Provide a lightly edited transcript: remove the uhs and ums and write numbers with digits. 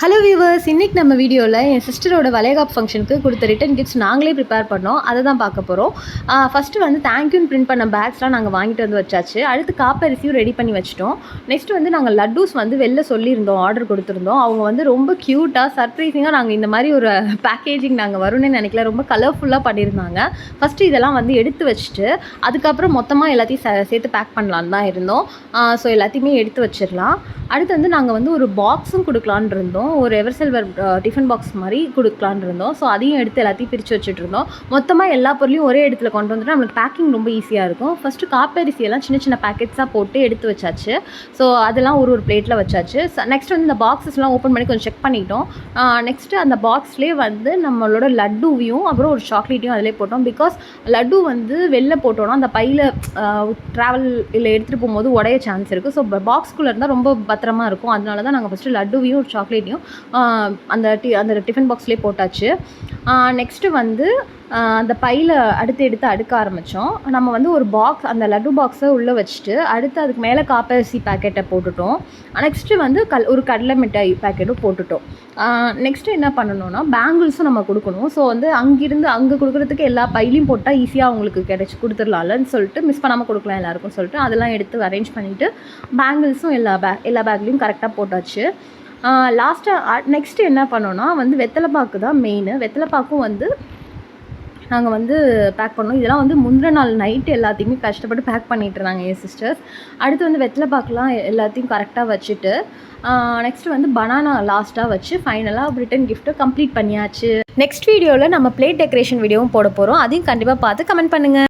Hello viewers, இன்றைக்கி நம்ம வீடியோவில் என் சிஸ்டரோட வளைகாப்பு ஃபங்க்ஷனுக்கு கொடுத்த ரிட்டன் கிஃப்ட்ஸ் நாங்களே ப்ரிப்பேர் பண்ணோம். அதை தான் பார்க்க போகிறோம். ஃபஸ்ட்டு வந்து தேங்க்யூன்னு பிரிண்ட் பண்ண பேக்ஸ்லாம் நாங்கள் வாங்கிட்டு வந்து வச்சாச்சு. அடுத்து காப்பரிசியும் ரெடி பண்ணி வச்சிட்டோம். நெக்ஸ்ட் வந்து நாங்கள் லட்டூஸ் வந்து வெளில சொல்லியிருந்தோம், ஆர்டர் கொடுத்துருந்தோம். அவங்க வந்து ரொம்ப க்யூட்டாக சர்ப்ரைசிங்காக நாங்கள் இந்த மாதிரி ஒரு பேக்கேஜிங் நாங்கள் வரும்னு நினைக்கல, ரொம்ப கலர்ஃபுல்லாக பண்ணியிருந்தாங்க. ஃபஸ்ட்டு இதெல்லாம் வந்து எடுத்து வச்சுட்டு அதுக்கப்புறம் மொத்தமாக எல்லாத்தையும் சேர்த்து பேக் பண்ணலான்னு தான் இருந்தோம். ஸோ எல்லாத்தையுமே எடுத்து வச்சிடலாம். அடுத்து வந்து நாங்கள் வந்து ஒரு பாக்ஸும் கொடுக்கலான்னு இருந்தோம். ஒரு எவர் சில்வர் டிஃபன் பாக்ஸ் மாதிரி கொடுக்கலான்னு இருந்தோம். ஸோ அதையும் எடுத்து எல்லாத்தையும் பிரித்து வச்சுட்டு இருந்தோம். மொத்தமாக எல்லா பொருளையும் ஒரே இடத்துல கொண்டு வந்துட்டு நம்மளுக்கு பேக்கிங் ரொம்ப ஈஸியாக இருக்கும். ஃபஸ்ட்டு காப்பரிசியெல்லாம் சின்ன சின்ன பேக்கெட்ஸாக போட்டு எடுத்து வச்சாச்சு. ஸோ அதெல்லாம் ஒரு பிளேட்டில் வச்சாச்சு. நெக்ஸ்ட் வந்து இந்த பாக்ஸஸ்லாம் ஓப்பன் பண்ணி கொஞ்சம் செக் பண்ணிட்டோம். நெக்ஸ்ட்டு அந்த பாக்ஸ்லேயே வந்து நம்மளோட லட்டுவையும் அப்புறம் ஒரு சாக்லேட்டையும் அதிலே போட்டோம். பிகாஸ் லட்டு வந்து வெளில போட்டோன்னா அந்த பையில் ட்ராவல் இல்லை எடுத்துகிட்டு போகும்போது உடைய சான்ஸ் இருக்குது. ஸோ பாக்ஸ்குள்ளே இருந்தால் ரொம்ப பத்திரமா இருக்கும். அதனால தான் நாங்கள் ஃபஸ்ட்டு லட்டுவையும் ஒரு சாக்லேட்டையும் அந்த டிஃபன் பாக்ஸ்லேயே போட்டாச்சு. நெக்ஸ்ட்டு வந்து அந்த பையில் எடுத்து அடுக்க ஆரம்பித்தோம். நம்ம வந்து ஒரு பாக்ஸ், அந்த லட்டு பாக்ஸை உள்ளே வச்சுட்டு அடுத்து அதுக்கு மேலே காப்பரிசி பேக்கெட்டை போட்டுட்டோம். நெக்ஸ்ட்டு வந்து ஒரு கடலை மிட்டாய் பேக்கெட்டும் போட்டுட்டோம். நெக்ஸ்ட்டு என்ன பண்ணணும்னா பேங்கிள்ஸும் நம்ம கொடுக்கணும். ஸோ வந்து அங்கேருந்து அங்கே கொடுக்குறதுக்கு எல்லா பையிலையும் போட்டால் ஈஸியாக அவங்களுக்கு கொடுத்துடலாம்லன்னு சொல்லிட்டு மிஸ் பண்ணாமல் கொடுக்கலாம் எல்லாருக்கும் சொல்லிட்டு அதெல்லாம் எடுத்து அரேஞ்ச் பண்ணிவிட்டு பேங்கிள்ஸும் எல்லா பேக்லேயும் கரெக்டாக போட்டாச்சு. லாஸ்ட்டாக நெக்ஸ்ட்டு என்ன பண்ணோன்னா வந்து வெத்தலைப்பாக்கு தான் மெயின். வெத்தலைப்பாக்கும் வந்து நாங்கள் வந்து பேக் பண்ணோம். இதெல்லாம் வந்து முந்தின நாள் நைட்டு எல்லாத்தையுமே கஷ்டப்பட்டு பேக் பண்ணிட்டு இருந்தாங்க என் சிஸ்டர்ஸ். அடுத்து வந்து வெத்தலைப்பாக்குலாம் எல்லாத்தையும் கரெக்டாக வச்சுட்டு நெக்ஸ்ட்டு வந்து பனானா லாஸ்ட்டாக வச்சு ஃபைனலாக ரிட்டன் கிஃப்ட்டை கம்ப்ளீட் பண்ணியாச்சு. நெக்ஸ்ட் வீடியோவில் நம்ம பிளேட் டெக்கரேஷன் வீடியோவும் போட போகிறோம். அதையும் கண்டிப்பாக பார்த்து கமெண்ட் பண்ணுங்கள்.